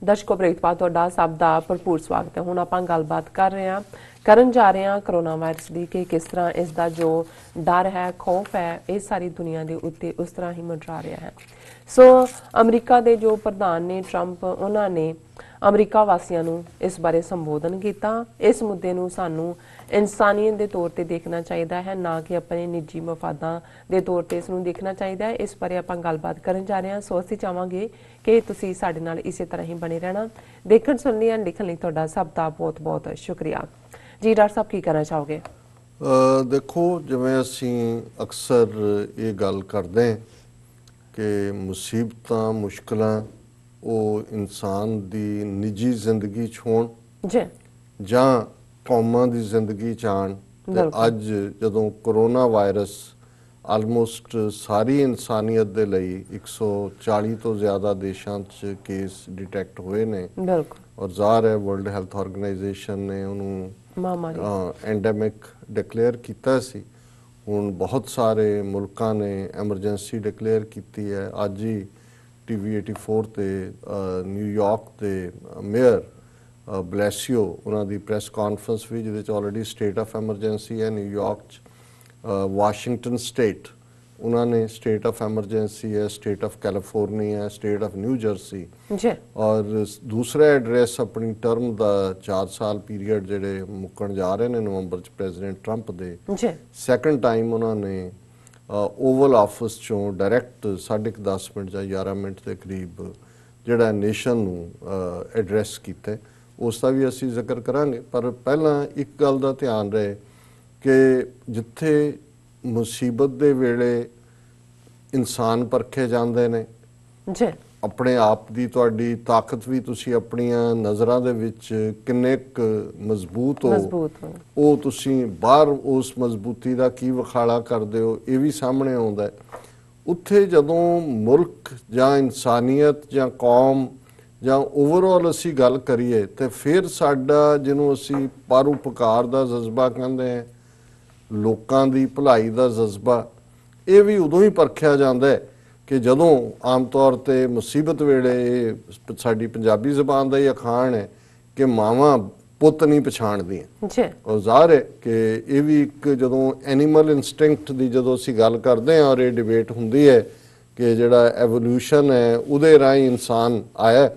ਦਰਸ਼ਕੋ breakfast ਤੁਹਾਡਾ ਸਭ ਦਾ ਭਰਪੂਰ ਸਵਾਗਤ ਹੈ। ਹੁਣ ਆਪਾਂ ਗੱਲਬਾਤ ਕਰਨ ਜਾ ਰਹੇ ਹਾਂ ਕਰੋਨਾ ਵਾਇਰਸ ਦੀ ਕਿ ਕਿਸ ਤਰ੍ਹਾਂ ਇਸ ਦਾ ਜੋ ਡਰ ਹੈ, ਖੌਫ ਹੈ, ਇਹ ਸਾਰੀ ਦੁਨੀਆ ਦੇ ਉੱਤੇ ਉਸ ਤਰ੍ਹਾਂ ਹੀ ਮੰਡਰਾ ਰਿਹਾ ਹੈ। ਸੋ ਅਮਰੀਕਾ ਦੇ ਜੋ ਪ੍ਰਧਾਨ ਨੇ ਟਰੰਪ, ਉਹਨਾਂ ਨੇ ਅਮਰੀਕਾ ਵਾਸੀਆਂ ਨੂੰ ਇਸ ਬਾਰੇ ਸੰਬੋਧਨ ਕੀਤਾ। ਇਸ ਮੁੱਦੇ ਨੂੰ ਸਾਨੂੰ ਇਨਸਾਨੀਅਤ ਦੇ ਤੌਰ ਤੇ ਦੇਖਣਾ ਚਾਹੀਦਾ ਹੈ, ਨਾ ਕਿ ਆਪਣੇ ਨਿੱਜੀ ਮਫਾਦਾਂ ਦੇ ਤੌਰ ਤੇ ਇਸ ਨੂੰ ਦੇਖਣਾ ਚਾਹੀਦਾ ਹੈ। ਇਸ ਬਾਰੇ ਆਪਾਂ ਗੱਲਬਾਤ ਕਰਨ ਜਾ ਰਹੇ ਹਾਂ। ਸੋ ਅਸੀਂ ਚਾਹਾਂਗੇ ਕਿ ਤੁਸੀਂ ਸਾਡੇ ਨਾਲ ਇਸੇ ਤਰ੍ਹਾਂ ਹੀ ਬਣੇ ਰਹਿਣਾ। ਦੇਖਣ, ਸੁਣਨ ਲਈ, ਲਿਖਣ ਲਈ ਤੁਹਾਡਾ ਸਭ ਦਾ ਬਹੁਤ ਬਹੁਤ ਸ਼ੁਕਰੀਆ ਜੀ। ਡਾਕਟਰ ਸਾਹਿਬ ਕੀ ਕਰਨਾ ਚਾਹੋਗੇ? देखो, जिवें असीं अक्सर ये गल करते हैं कि मुसीबतां मुश्किलां ਉਹ इंसान ਦੀ निजी जिंदगी 'ਚ ਹੋਣ ਜਾਂ ਕੌਮਾਂ ਦੀ ਜ਼ਿੰਦਗੀ 'ਚ ਆਉਣ। ਤੇ ਅੱਜ ਜਦੋਂ ਕਰੋਨਾ ਵਾਇਰਸ ਆਲਮੋਸਟ ਸਾਰੀ ਇਨਸਾਨੀਅਤ ਦੇ ਲਈ 140 ਤੋਂ ਜ਼ਿਆਦਾ ਦੇਸ਼ਾਂ 'ਚ ਕੇਸ ਡਿਟੈਕਟ ਹੋਏ ਨੇ ਔਰ ਜ਼ਾਹਰ ਹੈ ਵਰਲਡ ਹੈਲਥ ਆਰਗੇਨਾਈਜੇਸ਼ਨ ਨੇ ਉਹਨੂੰ ਐਂਡੈਮਿਕ ਡਿਕਲੇਅਰ ਕੀਤਾ ਸੀ। ਹੁਣ ਬਹੁਤ ਸਾਰੇ ਮੁਲਕਾਂ ਨੇ ਐਮਰਜੈਂਸੀ ਡਿਕਲੇਅਰ ਕੀਤੀ ਹੈ। ਅੱਜ ਹੀ TV 84 ਤੇ ਨਿਊਯਾਰਕ ਦੇ ਮੇਅਰ ਬਲੈਸੀਓ ਉਹਨਾਂ ਦੀ ਪ੍ਰੈਸ ਕਾਨਫਰੰਸ ਵੀ ਜਿਹਦੇ 'ਚ ਆਲਰੇਡੀ ਸਟੇਟ ਆਫ ਐਮਰਜੈਂਸੀ ਹੈ। ਨਿਊਯਾਰਕ 'ਚ ਵਾਸ਼ਿੰਗਟਨ ਸਟੇਟ ਉਹਨਾਂ ਨੇ ਸਟੇਟ ਆਫ ਐਮਰਜੈਂਸੀ ਹੈ, state of California, state of new jersey ਔਰ ਦੂਸਰਾ ਐਡਰੈਸ ਆਪਣੀ ਟਰਮ ਦਾ 4 ਸਾਲ ਪੀਰੀਅਡ ਜਿਹੜੇ ਮੁੱਕਣ ਜਾ ਰਹੇ ਨੇ ਨਵੰਬਰ 'ਚ ਪ੍ਰੈਜ਼ੀਡੈਂਟ ਟਰੰਪ ਦੇ ਸੈਕੰਡ ਟਾਈਮ ਉਹਨਾਂ ਨੇ ਓਵਲ ਆਫਿਸ ਚੋਂ ਡਾਇਰੈਕਟ 10:30 ਮਿੰਟ ਜਾਂ 11 ਮਿੰਟ ਦੇ ਕਰੀਬ ਜਿਹੜਾ ਨੇਸ਼ਨ ਨੂੰ ਐਡਰੈਸ ਕੀਤਾ। ਉਸ ਦਾ ਵੀ ਅਸੀਂ ਜ਼ਿਕਰ ਕਰਾਂਗੇ, ਪਰ ਪਹਿਲਾਂ ਇੱਕ ਗੱਲ ਦਾ ਧਿਆਨ ਰਹੇ ਕਿ ਜਿੱਥੇ ਮੁਸੀਬਤ ਦੇ ਵੇਲੇ ਇਨਸਾਨ ਪਰਖੇ ਜਾਂਦੇ ਨੇ, ਆਪਣੇ ਆਪ ਦੀ ਤੁਹਾਡੀ ਤਾਕਤ ਵੀ ਤੁਸੀਂ ਆਪਣੀਆਂ ਨਜ਼ਰਾਂ ਦੇ ਵਿੱਚ ਕਿੰਨੇ ਕੁ ਮਜ਼ਬੂਤ ਹੋ, ਉਹ ਤੁਸੀਂ ਬਾਹਰ ਉਸ ਮਜ਼ਬੂਤੀ ਦਾ ਕੀ ਵਿਖਾਲਾ ਕਰਦੇ ਹੋ, ਇਹ ਵੀ ਸਾਹਮਣੇ ਆਉਂਦਾ ਹੈ। ਉੱਥੇ ਜਦੋਂ ਮੁਲਕ ਜਾਂ ਇਨਸਾਨੀਅਤ ਜਾਂ ਕੌਮ ਜਾਂ ਓਵਰਆਲ ਅਸੀਂ ਗੱਲ ਕਰੀਏ ਤੇ ਫਿਰ ਸਾਡਾ ਜਿਹਨੂੰ ਅਸੀਂ ਪਰਉਪਕਾਰ ਦਾ ਜਜ਼ਬਾ ਕਹਿੰਦੇ ਹਾਂ, ਲੋਕਾਂ ਦੀ ਭਲਾਈ ਦਾ ਜਜ਼ਬਾ, ਇਹ ਵੀ ਉਦੋਂ ਹੀ ਪਰਖਿਆ ਜਾਂਦਾ ਹੈ ਕਿ ਜਦੋਂ ਆਮ ਤੌਰ 'ਤੇ ਮੁਸੀਬਤ ਵੇਲੇ ਸਾਡੀ ਪੰਜਾਬੀ ਜ਼ਬਾਨ ਦਾ ਹੀ ਅਖਾਣ ਹੈ ਕਿ ਮਾਵਾਂ ਪੁੱਤ ਨਹੀਂ ਪਛਾਣਦੀਆਂ। ਔਰ ਜ਼ਾਹਰ ਹੈ ਕਿ ਇਹ ਵੀ ਇੱਕ ਜਦੋਂ ਐਨੀਮਲ ਇਨਸਟਿੰਕਟ ਦੀ ਜਦੋਂ ਅਸੀਂ ਗੱਲ ਕਰਦੇ ਹਾਂ ਔਰ ਇਹ ਡਿਬੇਟ ਹੁੰਦੀ ਹੈ ਕਿ ਜਿਹੜਾ ਐਵੋਲਿਊਸ਼ਨ ਹੈ ਉਹਦੇ ਰਾਹੀਂ ਇਨਸਾਨ ਆਇਆ,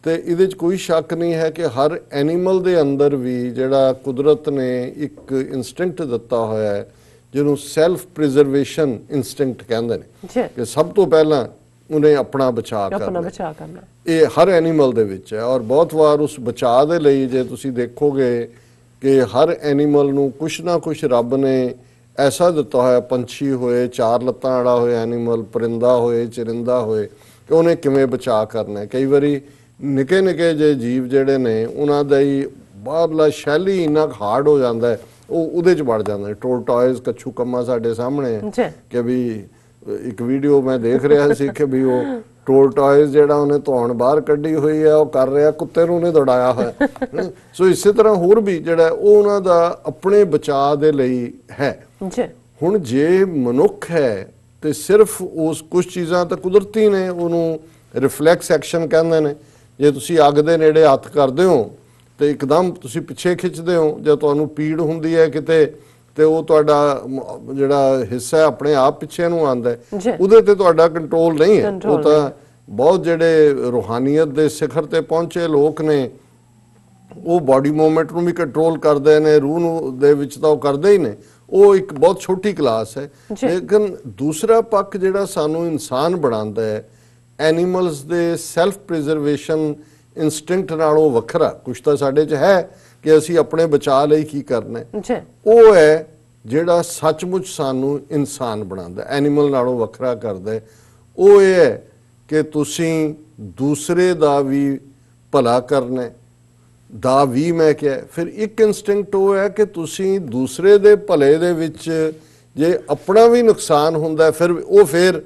ਤੇ ਇਹਦੇ 'ਚ ਕੋਈ ਸ਼ੱਕ ਨਹੀਂ ਹੈ ਕਿ ਹਰ ਐਨੀਮਲ ਦੇ ਅੰਦਰ ਵੀ ਜਿਹੜਾ ਕੁਦਰਤ ਨੇ ਇੱਕ ਇਨਸਟਿੰਕਟ ਦਿੱਤਾ ਹੋਇਆ ਹੈ ਜਿਹਨੂੰ ਸੈਲਫ ਪ੍ਰੀਜ਼ਰਵੇਸ਼ਨ ਇਨਸਟਿੰਕਟ ਕਹਿੰਦੇ ਨੇ ਕਿ ਸਭ ਤੋਂ ਪਹਿਲਾਂ ਉਹਨੇ ਆਪਣਾ ਬਚਾਅ ਕਰਨਾ। ਇਹ ਹਰ ਐਨੀਮਲ ਦੇ ਵਿੱਚ ਹੈ ਔਰ ਬਹੁਤ ਵਾਰ ਉਸ ਬਚਾਅ ਦੇ ਲਈ ਜੇ ਤੁਸੀਂ ਦੇਖੋਗੇ ਕਿ ਹਰ ਐਨੀਮਲ ਨੂੰ ਕੁਛ ਨਾ ਕੁਛ ਰੱਬ ਨੇ ਐਸਾ ਦਿੱਤਾ ਹੋਇਆ, ਪੰਛੀ ਹੋਏ, 4 ਲੱਤਾਂ ਵਾਲਾ ਹੋਏ ਐਨੀਮਲ, ਪਰਿੰਦਾ ਹੋਏ, ਚਰਿੰਦਾ ਹੋਏ, ਕਿ ਉਹਨੇ ਕਿਵੇਂ ਬਚਾਅ ਕਰਨਾ। ਕਈ ਵਾਰੀ ਨਿੱਕੇ ਨਿੱਕੇ ਜਿਹੇ ਜੀਵ ਜਿਹੜੇ ਨੇ ਉਹਨਾਂ ਦਾ ਹੀ ਬਾਹਰਲਾ ਸ਼ੈਲੀ ਇੰਨਾ ਹਾਰਡ ਹੋ ਜਾਂਦਾ ਹੈ, ਉਹ ਉਹਦੇ 'ਚ ਵੜ ਜਾਂਦੇ। ਟੋਰਟੋਇਜ਼, ਕੱਛੂ ਕੰਮਾ ਸਾਡੇ ਸਾਹਮਣੇ ਕਿ ਵੀ ਇੱਕ ਵੀਡੀਓ ਮੈਂ ਦੇਖ ਰਿਹਾ ਸੀ ਕਿ ਵੀ ਉਹ ਟੋਰਟੋਇਜ਼ ਜਿਹੜਾ ਉਹਨੇ ਧੌਣ ਬਾਹਰ ਕੱਢੀ ਹੋਈ ਹੈ ਉਹ ਕਰ ਰਿਹਾ, ਕੁੱਤੇ ਨੂੰ ਉਹਨੇ ਦੌੜਾਇਆ ਹੋਇਆ। ਸੋ ਇਸੇ ਤਰ੍ਹਾਂ ਹੋਰ ਵੀ ਜਿਹੜਾ ਉਹ ਉਹਨਾਂ ਦਾ ਆਪਣੇ ਬਚਾਅ ਦੇ ਲਈ ਹੈ। ਹੁਣ ਜੇ ਮਨੁੱਖ ਹੈ ਤੇ ਸਿਰਫ ਉਸ ਕੁਝ ਚੀਜ਼ਾਂ ਤਾਂ ਕੁਦਰਤੀ ਨੇ, ਉਹਨੂੰ ਰਿਫਲੈਕਸ ਐਕਸ਼ਨ ਕਹਿੰਦੇ ਨੇ। ਜੇ ਤੁਸੀਂ ਅੱਗ ਦੇ ਨੇੜੇ ਹੱਥ ਕਰਦੇ ਹੋ ਤੇ ਇੱਕਦਮ ਤੁਸੀਂ ਪਿੱਛੇ ਖਿੱਚਦੇ ਹੋ, ਜੇ ਤੁਹਾਨੂੰ ਪੀੜ ਹੁੰਦੀ ਹੈ ਕਿਤੇ ਤੇ ਉਹ ਤੁਹਾਡਾ ਜਿਹੜਾ ਹਿੱਸਾ ਆਪਣੇ ਆਪ ਪਿੱਛੇ ਨੂੰ ਆਉਂਦਾ, ਉਹਦੇ ਤੇ ਤੁਹਾਡਾ ਕੰਟਰੋਲ ਨਹੀਂ ਹੈ। ਉਹ ਤਾਂ ਬਹੁਤ ਜਿਹੜੇ ਰੂਹਾਨੀਅਤ ਦੇ ਸਿਖਰ ਤੇ ਪਹੁੰਚੇ ਲੋਕ ਨੇ ਉਹ ਬਾਡੀ ਮੂਵਮੈਂਟ ਨੂੰ ਵੀ ਕੰਟਰੋਲ ਕਰਦੇ ਨੇ, ਰੂਹ ਨੂੰ ਦੇ ਵਿੱਚ ਤਾਂ ਉਹ ਕਰਦੇ ਹੀ ਨੇ। ਉਹ ਇੱਕ ਬਹੁਤ ਛੋਟੀ ਕਲਾਸ ਹੈ। ਲੇਕਿਨ ਦੂਸਰਾ ਪੱਖ ਜਿਹੜਾ ਸਾਨੂੰ ਇਨਸਾਨ ਬਣਾਉਂਦਾ ਹੈ, ਐਨੀਮਲਸ ਦੇ ਸੈਲਫ ਪ੍ਰੀਜ਼ਰਵੇਸ਼ਨ ਇਨਸਟਿੰਕਟ ਨਾਲੋਂ ਵੱਖਰਾ ਕੁਛ ਤਾਂ ਸਾਡੇ 'ਚ ਹੈ ਕਿ ਅਸੀਂ ਆਪਣੇ ਬਚਾਅ ਲਈ ਕੀ ਕਰਨਾ, ਉਹ ਹੈ ਜਿਹੜਾ ਸੱਚਮੁੱਚ ਸਾਨੂੰ ਇਨਸਾਨ ਬਣਾਉਂਦਾ, ਐਨੀਮਲ ਨਾਲੋਂ ਵੱਖਰਾ ਕਰਦਾ। ਉਹ ਇਹ ਹੈ ਕਿ ਤੁਸੀਂ ਦੂਸਰੇ ਦਾ ਵੀ ਭਲਾ ਕਰਨਾ ਦਾ ਵੀ ਮੈਂ ਕਿਹਾ। ਫਿਰ ਇੱਕ ਇਨਸਟਿੰਕਟ ਉਹ ਹੈ ਕਿ ਤੁਸੀਂ ਦੂਸਰੇ ਦੇ ਭਲੇ ਦੇ ਵਿੱਚ ਜੇ ਆਪਣਾ ਵੀ ਨੁਕਸਾਨ ਹੁੰਦਾ ਫਿਰ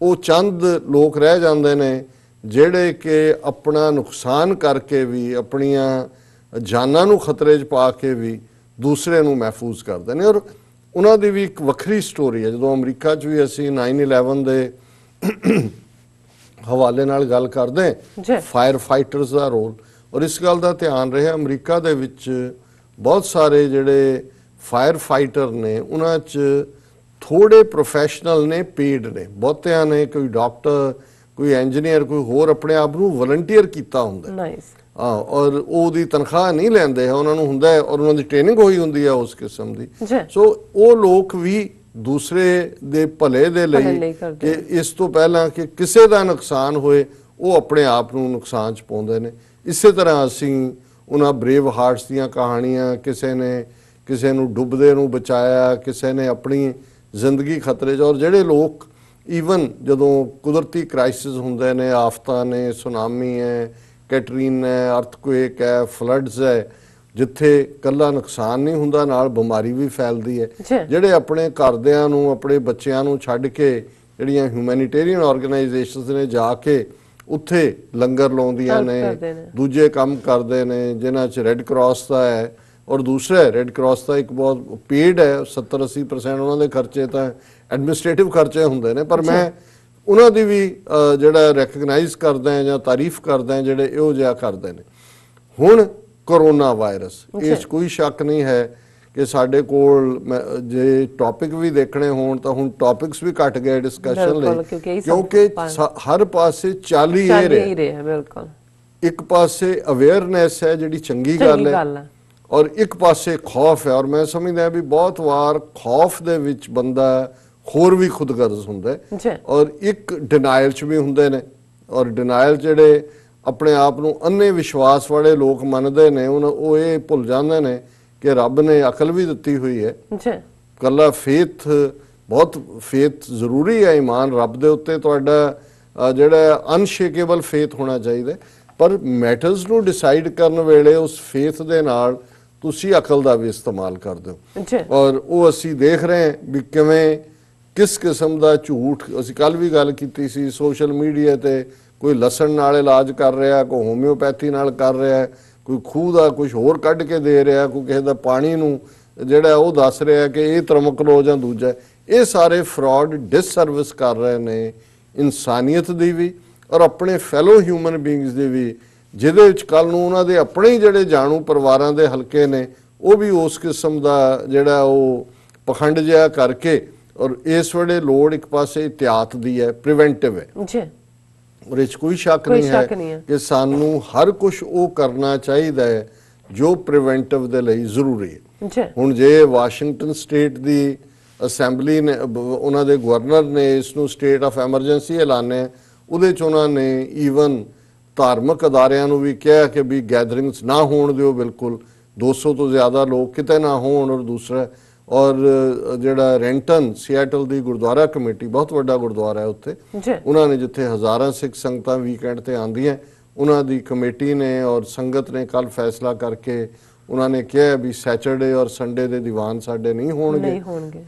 ਉਹ ਚੰਦ ਲੋਕ ਰਹਿ ਜਾਂਦੇ ਨੇ ਜਿਹੜੇ ਕਿ ਆਪਣਾ ਨੁਕਸਾਨ ਕਰਕੇ ਵੀ ਆਪਣੀਆਂ ਜਾਨਾਂ ਨੂੰ ਖਤਰੇ 'ਚ ਪਾ ਕੇ ਵੀ ਦੂਸਰੇ ਨੂੰ ਮਹਿਫੂਜ਼ ਕਰਦੇ ਨੇ। ਔਰ ਉਹਨਾਂ ਦੀ ਵੀ ਇੱਕ ਵੱਖਰੀ ਸਟੋਰੀ ਹੈ। ਜਦੋਂ ਅਮਰੀਕਾ 'ਚ ਵੀ ਅਸੀਂ 9/11 ਦੇ ਹਵਾਲੇ ਨਾਲ ਗੱਲ ਕਰਦੇ ਜੀ। ਫਾਇਰ ਫਾਈਟਰਸ ਦਾ ਰੋਲ, ਔਰ ਇਸ ਗੱਲ ਦਾ ਧਿਆਨ ਰਿਹਾ ਅਮਰੀਕਾ ਦੇ ਵਿੱਚ ਬਹੁਤ ਸਾਰੇ ਜਿਹੜੇ ਫਾਇਰ ਫਾਈਟਰ ਨੇ ਉਹਨਾਂ 'ਚ ਥੋੜੇ ਪ੍ਰੋਫੈਸ਼ਨਲ ਨੇ, ਪੇਡ ਨੇ, ਬਹੁਤਿਆਂ ਨੇ ਕੋਈ ਡਾਕਟਰ, ਕੋਈ ਇੰਜੀਨੀਅਰ, ਕੋਈ ਹੋਰ ਆਪਣੇ ਆਪ ਨੂੰ ਵਲੰਟੀਅਰ ਕੀਤਾ ਹੁੰਦਾ। ਨਾਈਸ। ਹਾਂ, ਔਰ ਉਹਦੀ ਤਨਖਾਹ ਨਹੀਂ ਲੈਂਦੇ, ਉਹਨਾਂ ਨੂੰ ਹੁੰਦਾ ਹੈ ਔਰ ਉਹਨਾਂ ਦੀ ਟ੍ਰੇਨਿੰਗ ਹੋਈ ਹੁੰਦੀ ਹੈ ਉਸ ਕਿਸਮ ਦੀ। ਸੋ ਉਹ ਲੋਕ ਵੀ ਦੂਸਰੇ ਦੇ ਭਲੇ ਦੇ ਲਈ ਕਿ ਇਸ ਤੋਂ ਪਹਿਲਾਂ ਕਿ ਕਿਸੇ ਦਾ ਨੁਕਸਾਨ ਹੋਏ ਉਹ ਆਪਣੇ ਆਪ ਨੂੰ ਨੁਕਸਾਨ 'ਚ ਪਾਉਂਦੇ ਨੇ। ਇਸੇ ਤਰ੍ਹਾਂ ਅਸੀਂ ਉਹਨਾਂ ਬਰੇਵ ਹਾਰਟਸ ਦੀਆਂ ਕਹਾਣੀਆਂ, ਕਿਸੇ ਨੇ ਕਿਸੇ ਨੂੰ ਡੁੱਬਦੇ ਨੂੰ ਬਚਾਇਆ, ਕਿਸੇ ਨੇ ਆਪਣੀ ਜ਼ਿੰਦਗੀ ਖਤਰੇ 'ਚ, ਔਰ ਜਿਹੜੇ ਲੋਕ ਈਵਨ ਜਦੋਂ ਕੁਦਰਤੀ ਕ੍ਰਾਈਸਿਸ ਹੁੰਦੇ ਨੇ, ਆਫਤਾਂ ਨੇ, ਸੁਨਾਮੀ ਹੈ, ਕੈਟਰੀਨ ਹੈ, ਅਰਥਕੁਏਕ ਹੈ, ਫਲੱਡਸ ਹੈ, ਜਿੱਥੇ ਕੱਲਾ ਨੁਕਸਾਨ ਨਹੀਂ ਹੁੰਦਾ ਨਾਲ ਬਿਮਾਰੀ ਵੀ ਫੈਲਦੀ ਹੈ, ਜਿਹੜੇ ਆਪਣੇ ਘਰਦਿਆਂ ਨੂੰ, ਆਪਣੇ ਬੱਚਿਆਂ ਨੂੰ ਛੱਡ ਕੇ ਜਿਹੜੀਆਂ ਹਿਊਮੈਨਿਟੇਰੀਅਨ ਆਰਗੇਨਾਈਜੇਸ਼ਨਸ ਨੇ ਜਾ ਕੇ ਉੱਥੇ ਲੰਗਰ ਲਾਉਂਦੀਆਂ ਨੇ, ਦੂਜੇ ਕੰਮ ਕਰਦੇ ਨੇ, ਜਿਨ੍ਹਾਂ 'ਚ ਰੈੱਡ ਕਰਾਸ ਦਾ ਹੈ, ਔਰ ਦੂਸਰਾ ਰੈੱਡ ਕਰਾਸ ਦਾ ਇੱਕ ਬਹੁਤ ਪੇਡ ਹੈ, 70-80% ਉਹਨਾਂ ਦੇ ਖਰਚੇ ਤਾਂ ਐਡਮਿਨਿਸਟ੍ਰੇਟਿਵ ਖਰਚੇ ਹੁੰਦੇ ਨੇ, ਪਰ ਮੈਂ ਉਹਨਾਂ ਦੀ ਵੀ ਜਿਹੜਾ ਰੈਕਗਨਾਈਜ਼ ਕਰਦਾ ਹੈ ਜਾਂ ਤਾਰੀਫ ਕਰਦਾ ਹੈ ਜਿਹੜੇ ਇਹੋ ਜਿਹਾ ਕਰਦੇ ਨੇ। ਹੁਣ ਕੋਰੋਨਾ ਵਾਇਰਸ, ਇਸ ਕੋਈ ਸ਼ੱਕ ਨਹੀਂ ਹੈ ਕਿ ਸਾਡੇ ਕੋਲ ਜੇ ਟੌਪਿਕ ਵੀ ਦੇਖਣੇ ਹੋਣ ਤਾਂ ਹੁਣ ਟੌਪਿਕਸ ਵੀ ਘਟ ਗਏ ਡਿਸਕਸ਼ਨ ਲਈ, ਕਿਉਂਕਿ ਹਰ ਪਾਸੇ ਚੱਲ ਹੀ ਰਿਹਾ। ਬਿਲਕੁਲ, ਇੱਕ ਪਾਸੇ ਅਵੇਅਰਨੈਸ ਹੈ ਜਿਹੜੀ ਚੰਗੀ ਗੱਲ ਹੈ, ਔਰ ਇੱਕ ਪਾਸੇ ਖੌਫ ਹੈ, ਔਰ ਮੈਂ ਸਮਝਦਾ ਵੀ ਬਹੁਤ ਵਾਰ ਖੌਫ ਦੇ ਵਿੱਚ ਬੰਦਾ ਹੋਰ ਵੀ ਖੁਦਗਰਜ਼ ਹੁੰਦਾ ਹੈ, ਔਰ ਇੱਕ ਡਿਨਾਇਲ 'ਚ ਵੀ ਹੁੰਦੇ ਨੇ, ਔਰ ਡਿਨਾਇਲ ਜਿਹੜੇ ਆਪਣੇ ਆਪ ਨੂੰ ਅੰਨੇ ਵਿਸ਼ਵਾਸ ਵਾਲੇ ਲੋਕ ਮੰਨਦੇ ਨੇ ਉਹ ਇਹ ਭੁੱਲ ਜਾਂਦੇ ਨੇ ਕਿ ਰੱਬ ਨੇ ਅਕਲ ਵੀ ਦਿੱਤੀ ਹੋਈ ਹੈ। ਕੱਲਾ ਫੇਥ, ਬਹੁਤ ਫੇਥ ਜ਼ਰੂਰੀ ਹੈ, ਈਮਾਨ ਰੱਬ ਦੇ ਉੱਤੇ ਤੁਹਾਡਾ ਜਿਹੜਾ ਅਨਸ਼ੇਕੇਬਲ ਫੇਥ ਹੋਣਾ ਚਾਹੀਦਾ, ਪਰ ਮੈਟਰਸ ਨੂੰ ਡਿਸਾਈਡ ਕਰਨ ਵੇਲੇ ਉਸ ਫੇਥ ਦੇ ਨਾਲ ਤੁਸੀਂ ਅਕਲ ਦਾ ਵੀ ਇਸਤੇਮਾਲ ਕਰਦੇ ਹੋ, ਔਰ ਉਹ ਅਸੀਂ ਦੇਖ ਰਹੇ ਹਾਂ ਵੀ ਕਿਵੇਂ ਕਿਸ ਕਿਸਮ ਦਾ ਝੂਠ। ਅਸੀਂ ਕੱਲ ਵੀ ਗੱਲ ਕੀਤੀ ਸੀ, ਸੋਸ਼ਲ ਮੀਡੀਆ ਤੇ ਕੋਈ ਲਸਣ ਨਾਲ ਇਲਾਜ ਕਰ ਰਿਹਾ, ਕੋਈ ਹੋਮਿਓਪੈਥੀ ਨਾਲ ਕਰ ਰਿਹਾ, ਕੋਈ ਖੂਹ ਦਾ ਕੁਝ ਹੋਰ ਕੱਢ ਕੇ ਦੇ ਰਿਹਾ, ਕੋਈ ਕਿਸੇ ਦਾ ਪਾਣੀ ਨੂੰ ਜਿਹੜਾ ਉਹ ਦੱਸ ਰਿਹਾ ਕਿ ਇਹ ਤਰਮਕ ਲੋ ਜਾਂ ਦੂਜਾ। ਇਹ ਸਾਰੇ ਫਰਾਡ ਡਿਸਸਰਵਿਸ ਕਰ ਰਹੇ ਨੇ ਇਨਸਾਨੀਅਤ ਦੀ ਵੀ ਔਰ ਆਪਣੇ ਫੈਲੋ ਹਿਊਮਨ ਬੀਇੰਗਸ ਦੀ ਵੀ, ਜਿਹਦੇ ਵਿੱਚ ਕੱਲ ਨੂੰ ਉਹਨਾਂ ਦੇ ਆਪਣੇ ਹੀ ਜਿਹੜੇ ਜਾਣੂ ਪਰਿਵਾਰਾਂ ਦੇ ਹਲਕੇ ਨੇ ਉਹ ਵੀ ਉਸ ਕਿਸਮ ਦਾ ਜਿਹੜਾ ਉਹ ਪਖੰਡ ਜਿਹਾ ਕਰਕੇ। ਔਰ ਇਸ ਵੇਲੇ ਲੋੜ ਇੱਕ ਪਾਸੇ ਇhtiyat ਦੀ ਹੈ, ਪ੍ਰੀਵੈਂਟਿਵ ਹੈ ਜੀ, ਔਰ ਇਹ 'ਚ ਕੋਈ ਸ਼ੱਕ ਨਹੀਂ ਹੈ ਕਿ ਸਾਨੂੰ ਹਰ ਕੁਝ ਉਹ ਕਰਨਾ ਚਾਹੀਦਾ ਹੈ ਜੋ ਪ੍ਰੀਵੈਂਟਿਵ ਦੇ ਲਈ ਜ਼ਰੂਰੀ ਹੈ। ਹੁਣ ਜੇ ਵਾਸ਼ਿੰਗਟਨ ਸਟੇਟ ਦੀ ਅਸੈਂਬਲੀ ਨੇ, ਉਹਨਾਂ ਦੇ ਗਵਰਨਰ ਨੇ ਇਸ ਨੂੰ ਸਟੇਟ ਆਫ ਐਮਰਜੈਂਸੀ ਐਲਾਨਿਆ, ਉਹਦੇ 'ਚ ਉਹਨਾਂ ਨੇ ਈਵਨ ਧਾਰਮਿਕ ਅਦਾਰਿਆਂ ਨੂੰ ਵੀ ਕਿਹਾ ਕਿ ਵੀ ਗੈਦਰਿੰਗਸ ਨਾ ਹੋਣ ਦਿਓ, ਬਿਲਕੁਲ 200 ਤੋਂ ਜ਼ਿਆਦਾ ਲੋਕ ਕਿਤੇ ਨਾ ਹੋਣ। ਔਰ ਦੂਸਰਾ, ਔਰ ਜਿਹੜਾ ਰੈਂਟਨ ਸਿਐਟਲ ਦੀ ਗੁਰਦੁਆਰਾ ਕਮੇਟੀ, ਬਹੁਤ ਵੱਡਾ ਗੁਰਦੁਆਰਾ ਹੈ ਉੱਥੇ, ਉਹਨਾਂ ਨੇ ਜਿੱਥੇ ਹਜ਼ਾਰਾਂ ਸਿੱਖ ਸੰਗਤਾਂ ਵੀਕਐਂਡ ਤੇ ਆਉਂਦੀਆਂ, ਉਹਨਾਂ ਦੀ ਕਮੇਟੀ ਨੇ ਔਰ ਸੰਗਤ ਨੇ ਕੱਲ ਫੈਸਲਾ ਕਰਕੇ ਉਹਨਾਂ ਨੇ ਕਿਹਾ ਵੀ ਸੈਚਰਡੇ ਔਰ ਸੰਡੇ ਦੇ ਦੀਵਾਨ ਸਾਡੇ ਨਹੀਂ ਹੋਣਗੇ,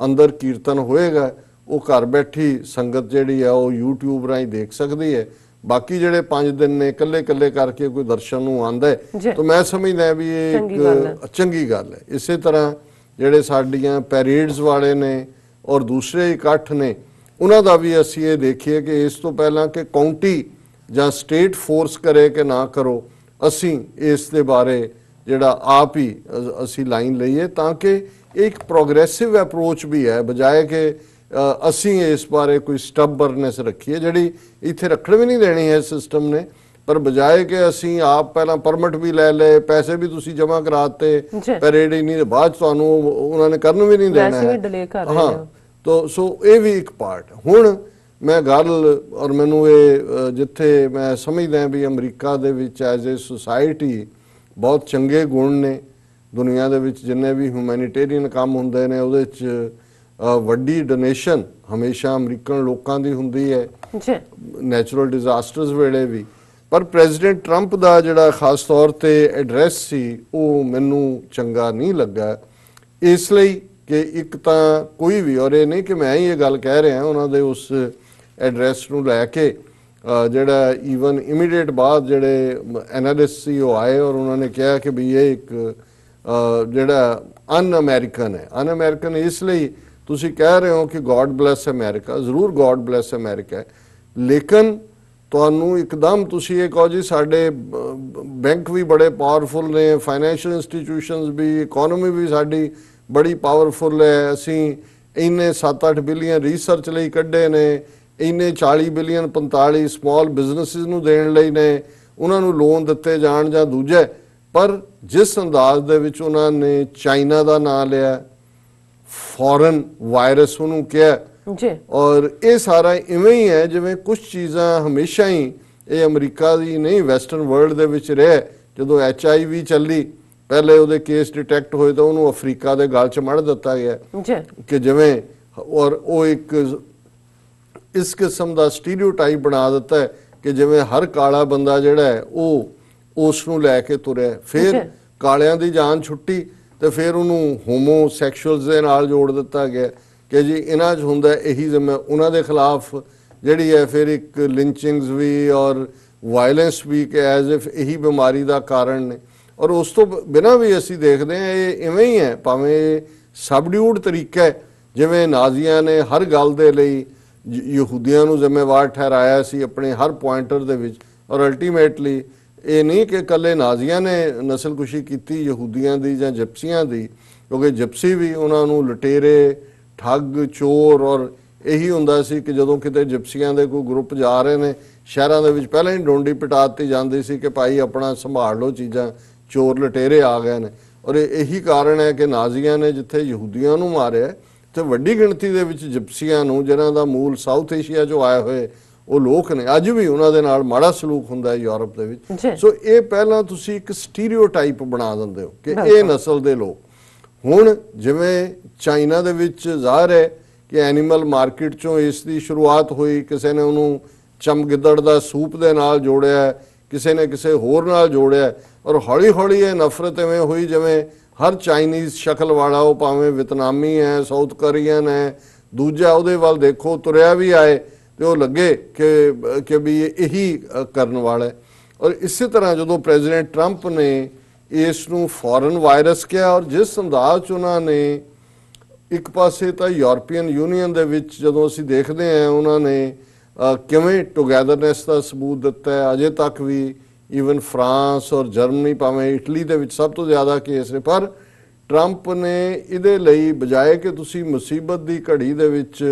ਅੰਦਰ ਕੀਰਤਨ ਹੋਏਗਾ, ਉਹ ਘਰ ਬੈਠੀ ਸੰਗਤ ਜਿਹੜੀ ਆ ਉਹ YouTube ਰਾਹੀਂ ਦੇਖ ਸਕਦੀ ਹੈ। ਬਾਕੀ ਜਿਹੜੇ 5 ਦਿਨ ਨੇ ਇਕੱਲੇ ਇਕੱਲੇ ਕਰਕੇ ਕੋਈ ਦਰਸ਼ਨ ਨੂੰ ਆਉਂਦਾ ਹੈ ਤਾਂ ਮੈਂ ਸਮਝਦਾ ਵੀ ਇਹ ਇੱਕ ਚੰਗੀ ਗੱਲ ਹੈ। ਇਸੇ ਤਰ੍ਹਾਂ ਜਿਹੜੇ ਸਾਡੀਆਂ ਪੈਰੇਡਸ ਵਾਲੇ ਨੇ ਔਰ ਦੂਸਰੇ ਇਕੱਠ ਨੇ, ਉਹਨਾਂ ਦਾ ਵੀ ਅਸੀਂ ਇਹ ਦੇਖੀਏ ਕਿ ਇਸ ਤੋਂ ਪਹਿਲਾਂ ਕਿ ਕਾਉਂਟੀ ਜਾਂ ਸਟੇਟ ਫੋਰਸ ਕਰੇ ਕਿ ਨਾ ਕਰੋ, ਅਸੀਂ ਇਸ ਦੇ ਬਾਰੇ ਜਿਹੜਾ ਆਪ ਹੀ ਅਸੀਂ ਲਾਈਨ ਲਈਏ, ਤਾਂ ਕਿ ਇੱਕ ਪ੍ਰੋਗਰੈਸਿਵ ਅਪਰੋਚ ਵੀ ਹੈ, ਬਜਾਏ ਕਿ ਅਸੀਂ ਇਸ ਬਾਰੇ ਕੋਈ ਸਟਬਰਨੈਸ ਰੱਖੀਏ ਜਿਹੜੀ ਇੱਥੇ ਰੱਖਣ ਵੀ ਨਹੀਂ ਦੇਣੀ ਹੈ ਸਿਸਟਮ ਨੇ, ਪਰ ਬਜਾਏ ਕਿ ਅਸੀਂ ਆਪ ਪਹਿਲਾਂ ਪਰਮਿਟ ਵੀ ਲੈ ਲਏ, ਪੈਸੇ ਵੀ ਤੁਸੀਂ ਜਮ੍ਹਾਂ ਕਰਾਤੇ, ਪੈਰੇਡ ਹੀ ਨਹੀਂ, ਬਾਅਦ ਤੁਹਾਨੂੰ ਉਹਨਾਂ ਨੇ ਕਰਨ ਵੀ ਨਹੀਂ ਦੇਣਾ ਹੈ। ਹਾਂ, ਤਾਂ ਸੋ ਇਹ ਵੀ ਇੱਕ ਪਾਰਟ। ਹੁਣ ਮੈਂ ਗੱਲ, ਔਰ ਮੈਨੂੰ ਇਹ ਜਿੱਥੇ ਮੈਂ ਸਮਝਦਾ ਵੀ ਅਮਰੀਕਾ ਦੇ ਵਿੱਚ ਐਜ਼ ਏ ਸੁਸਾਇਟੀ ਬਹੁਤ ਚੰਗੇ ਗੁਣ ਨੇ, ਦੁਨੀਆ ਦੇ ਵਿੱਚ ਜਿੰਨੇ ਵੀ ਹਿਊਮੈਨਿਟੇਰੀਅਨ ਕੰਮ ਹੁੰਦੇ ਨੇ ਉਹਦੇ 'ਚ ਵੱਡੀ ਡੋਨੇਸ਼ਨ ਹਮੇਸ਼ਾ ਅਮਰੀਕਨ ਲੋਕਾਂ ਦੀ ਹੁੰਦੀ ਹੈ, ਨੈਚੁਰਲ ਡਿਜ਼ਾਸਟਰਸ ਵੇਲੇ ਵੀ। ਪਰ ਪ੍ਰੈਜ਼ੀਡੈਂਟ ਟਰੰਪ ਦਾ ਜਿਹੜਾ ਖਾਸ ਤੌਰ ਤੇ ਐਡਰੈਸ ਸੀ ਉਹ ਮੈਨੂੰ ਚੰਗਾ ਨਹੀਂ ਲੱਗਾ, ਇਸ ਲਈ ਕਿ ਇੱਕ ਤਾਂ ਕੋਈ ਵੀ, ਔਰ ਇਹ ਨਹੀਂ ਕਿ ਮੈਂ ਹੀ ਇਹ ਗੱਲ ਕਹਿ ਰਿਹਾ, ਉਹਨਾਂ ਦੇ ਉਸ ਐਡਰੈਸ ਨੂੰ ਲੈ ਕੇ ਜਿਹੜਾ ਈਵਨ ਇਮੀਡੀਏਟ ਬਾਅਦ ਜਿਹੜੇ ਐਨਾਲਿਸਟ ਸੀ ਉਹ ਆਏ ਔਰ ਉਹਨਾਂ ਨੇ ਕਿਹਾ ਕਿ ਵੀ ਇਹ ਇੱਕ ਜਿਹੜਾ ਅਨ ਅਮਰੀਕਨ ਹੈ। ਅਨ ਅਮਰੀਕਨ ਇਸ ਲਈ ਤੁਸੀਂ ਕਹਿ ਰਹੇ ਹੋ ਕਿ ਗੋਡ ਬਲੈਸ ਅਮਰੀਕਾ, ਜ਼ਰੂਰ ਗੋਡ ਬਲੈਸ ਅਮਰੀਕਾ ਹੈ, ਲੇਕਿਨ ਤੁਹਾਨੂੰ ਇੱਕਦਮ ਤੁਸੀਂ ਇਹ ਕਹੋ ਜੀ ਸਾਡੇ ਬੈਂਕ ਵੀ ਬੜੇ ਪਾਵਰਫੁਲ ਨੇ, ਫਾਈਨੈਂਸ਼ੀਅਲ ਇੰਸਟੀਟਿਊਸ਼ਨਸ ਵੀ, ਇਕਨੋਮੀ ਵੀ ਸਾਡੀ ਬੜੀ ਪਾਵਰਫੁਲ ਹੈ, ਅਸੀਂ ਇੰਨੇ 7-8 ਬਿਲੀਅਨ ਰਿਸਰਚ ਲਈ ਕੱਢੇ ਨੇ, ਇੰਨੇ 40 ਬਿਲੀਅਨ 45 ਸਮਾਲ ਬਿਜ਼ਨਸਿਸ ਨੂੰ ਦੇਣ ਲਈ ਨੇ, ਉਹਨਾਂ ਨੂੰ ਲੋਨ ਦਿੱਤੇ ਜਾਣ ਜਾਂ ਦੂਜੇ। ਪਰ ਜਿਸ ਅੰਦਾਜ਼ ਦੇ ਵਿੱਚ ਉਹਨਾਂ ਨੇ ਚਾਈਨਾ ਦਾ ਨਾਂ ਲਿਆ, ਫੋਰਨ ਵਾਇਰਸ ਉਹਨੂੰ ਕਿਹਾ ਜੀ, ਔਰ ਇਹ ਸਾਰਾ ਇਵੇਂ ਹੀ ਹੈ ਜਿਵੇਂ ਕੁਝ ਚੀਜ਼ਾਂ ਹਮੇਸ਼ਾ ਹੀ ਇਹ ਅਮਰੀਕਾ ਦੀ ਨਹੀਂ ਵੈਸਟਰਨ ਵਰਲਡ ਦੇ ਵਿੱਚ ਰਹੇ। ਜਦੋਂ HIV ਚੱਲੀ, ਪਹਿਲੇ ਉਹਦੇ ਕੇਸ ਡਿਟੈਕਟ ਹੋਏ ਤਾਂ ਉਹਨੂੰ ਅਫਰੀਕਾ ਦੇ ਗਲ 'ਚ ਮੜ ਦਿੱਤਾ ਗਿਆ ਕਿ ਜਿਵੇਂ, ਔਰ ਉਹ ਇੱਕ ਇਸ ਕਿਸਮ ਦਾ ਸਟੀਰੀਓਟਾਈਪ ਬਣਾ ਦਿੱਤਾ ਕਿ ਜਿਵੇਂ ਹਰ ਕਾਲਾ ਬੰਦਾ ਜਿਹੜਾ ਹੈ ਉਹ ਉਸ ਨੂੰ ਲੈ ਕੇ ਤੁਰਿਆ। ਫਿਰ ਕਾਲਿਆਂ ਦੀ ਜਾਨ ਛੁੱਟੀ ਤੇ ਫਿਰ ਉਹਨੂੰ ਹੋਮੋਸੈਕਸ਼ੂਅਲਸ ਦੇ ਨਾਲ ਜੋੜ ਦਿੱਤਾ ਗਿਆ ਕਿ ਜੀ ਇਹਨਾਂ 'ਚ ਹੁੰਦਾ ਇਹੀ ਜਿਵੇਂ ਉਹਨਾਂ ਦੇ ਖਿਲਾਫ ਜਿਹੜੀ ਹੈ ਫਿਰ ਇੱਕ ਲਿੰਚਿੰਗਸ ਵੀ ਔਰ ਵਾਇਲੈਂਸ ਵੀ ਕਿ ਐਜ਼ ਇਫ ਇਹੀ ਬਿਮਾਰੀ ਦਾ ਕਾਰਨ ਨੇ। ਔਰ ਉਸ ਤੋਂ ਬਿਨਾਂ ਵੀ ਅਸੀਂ ਦੇਖਦੇ ਹਾਂ ਇਹ ਇਵੇਂ ਹੀ ਹੈ, ਭਾਵੇਂ ਸਬਡਿਊਡ ਤਰੀਕਾ ਹੈ, ਜਿਵੇਂ ਨਾਜ਼ੀਆਂ ਨੇ ਹਰ ਗੱਲ ਦੇ ਲਈ ਯਹੂਦੀਆਂ ਨੂੰ ਜ਼ਿੰਮੇਵਾਰ ਠਹਿਰਾਇਆ ਸੀ ਆਪਣੇ ਹਰ ਪੁਆਇੰਟਰ ਦੇ ਵਿੱਚ। ਔਰ ਅਲਟੀਮੇਟਲੀ ਇਹ ਨਹੀਂ ਕਿ ਇਕੱਲੇ ਨਾਜ਼ੀਆਂ ਨੇ ਨਸਲਕੁਸ਼ੀ ਕੀਤੀ ਯਹੂਦੀਆਂ ਦੀ ਜਾਂ ਜਿਪਸੀਆਂ ਦੀ, ਕਿਉਂਕਿ ਜਿਪਸੀ ਵੀ ਉਹਨਾਂ ਨੂੰ ਲੁਟੇਰੇ, ਠੱਗ, ਚੋਰ, ਔਰ ਇਹੀ ਹੁੰਦਾ ਸੀ ਕਿ ਜਦੋਂ ਕਿਤੇ ਜਿਪਸੀਆਂ ਦੇ ਕੋਈ ਗਰੁੱਪ ਜਾ ਰਹੇ ਨੇ ਸ਼ਹਿਰਾਂ ਦੇ ਵਿੱਚ ਪਹਿਲਾਂ ਹੀ ਡੋਂਡੀ ਪਿਟਾ ਦਿੱਤੀ ਜਾਂਦੀ ਸੀ ਕਿ ਭਾਈ ਆਪਣਾ ਸੰਭਾਲ ਲਓ ਚੀਜ਼ਾਂ, ਚੋਰ ਲੁਟੇਰੇ ਆ ਗਏ ਨੇ। ਔਰ ਇਹੀ ਕਾਰਨ ਹੈ ਕਿ ਨਾਜ਼ੀਆਂ ਨੇ ਜਿੱਥੇ ਯਹੂਦੀਆਂ ਨੂੰ ਮਾਰਿਆ ਤੇ ਵੱਡੀ ਗਿਣਤੀ ਦੇ ਵਿੱਚ ਜਿਪਸੀਆਂ ਨੂੰ, ਜਿਨ੍ਹਾਂ ਦਾ ਮੂਲ ਸਾਊਥ ਏਸ਼ੀਆ 'ਚੋਂ ਆਏ ਹੋਏ ਉਹ ਲੋਕ ਨੇ, ਅੱਜ ਵੀ ਉਹਨਾਂ ਦੇ ਨਾਲ ਮਾੜਾ ਸਲੂਕ ਹੁੰਦਾ ਹੈ ਯੂਰਪ ਦੇ ਵਿੱਚ। ਸੋ ਇਹ ਪਹਿਲਾਂ ਤੁਸੀਂ ਇੱਕ ਸਟੀਰੀਓਟਾਈਪ ਬਣਾ ਦਿੰਦੇ ਹੋ ਕਿ ਇਹ ਨਸਲ ਦੇ ਲੋਕ। ਹੁਣ ਜਿਵੇਂ ਚਾਈਨਾ ਦੇ ਵਿੱਚ ਜ਼ਾਹਰ ਹੈ ਕਿ ਐਨੀਮਲ ਮਾਰਕੀਟ 'ਚੋਂ ਇਸ ਦੀ ਸ਼ੁਰੂਆਤ ਹੋਈ, ਕਿਸੇ ਨੇ ਉਹਨੂੰ ਚਮਗਿੱਦੜ ਦਾ ਸੂਪ ਦੇ ਨਾਲ ਜੋੜਿਆ, ਕਿਸੇ ਨੇ ਕਿਸੇ ਹੋਰ ਨਾਲ ਜੋੜਿਆ, ਔਰ ਹੌਲੀ ਹੌਲੀ ਇਹ ਨਫ਼ਰਤ ਐਵੇਂ ਹੋਈ ਜਿਵੇਂ ਹਰ ਚਾਈਨੀਜ਼ ਸ਼ਕਲ ਵਾਲਾ, ਉਹ ਭਾਵੇਂ ਵਿਤਨਾਮੀ ਹੈ, ਸਾਊਥ ਕੋਰੀਅਨ ਹੈ, ਦੂਜਾ ਉਹਦੇ ਵੱਲ ਦੇਖੋ ਤੁਰਿਆ ਵੀ ਆਏ ਤੇ ਉਹ ਲੱਗੇ ਕਿ ਵੀ ਇਹੀ ਕਰਨ ਵਾਲਾ ਹੈ। ਔਰ ਇਸੇ ਤਰ੍ਹਾਂ ਜਦੋਂ ਪ੍ਰੈਜ਼ੀਡੈਂਟ ਟਰੰਪ ਨੇ ਇਸ ਨੂੰ ਫੋਰਨ ਵਾਇਰਸ ਕਿਹਾ, ਔਰ ਜਿਸ ਅੰਦਾਜ਼ 'ਚ ਉਹਨਾਂ ਨੇ ਇੱਕ ਪਾਸੇ ਤਾਂ ਯੂਰਪੀਅਨ ਯੂਨੀਅਨ ਦੇ ਵਿੱਚ ਜਦੋਂ ਅਸੀਂ ਦੇਖਦੇ ਹਾਂ ਉਹਨਾਂ ਨੇ ਕਿਵੇਂ ਟੁਗੈਦਰਨੈਸ ਦਾ ਸਬੂਤ ਦਿੱਤਾ ਹੈ, ਅਜੇ ਤੱਕ ਵੀ ਈਵਨ ਫਰਾਂਸ ਔਰ ਜਰਮਨੀ, ਭਾਵੇਂ ਇਟਲੀ ਦੇ ਵਿੱਚ ਸਭ ਤੋਂ ਜ਼ਿਆਦਾ ਕੇਸ ਨੇ, ਪਰ ਟਰੰਪ ਨੇ ਇਹਦੇ ਲਈ ਬਜਾਏ ਕਿ ਤੁਸੀਂ ਮੁਸੀਬਤ ਦੀ ਘੜੀ ਦੇ ਵਿੱਚ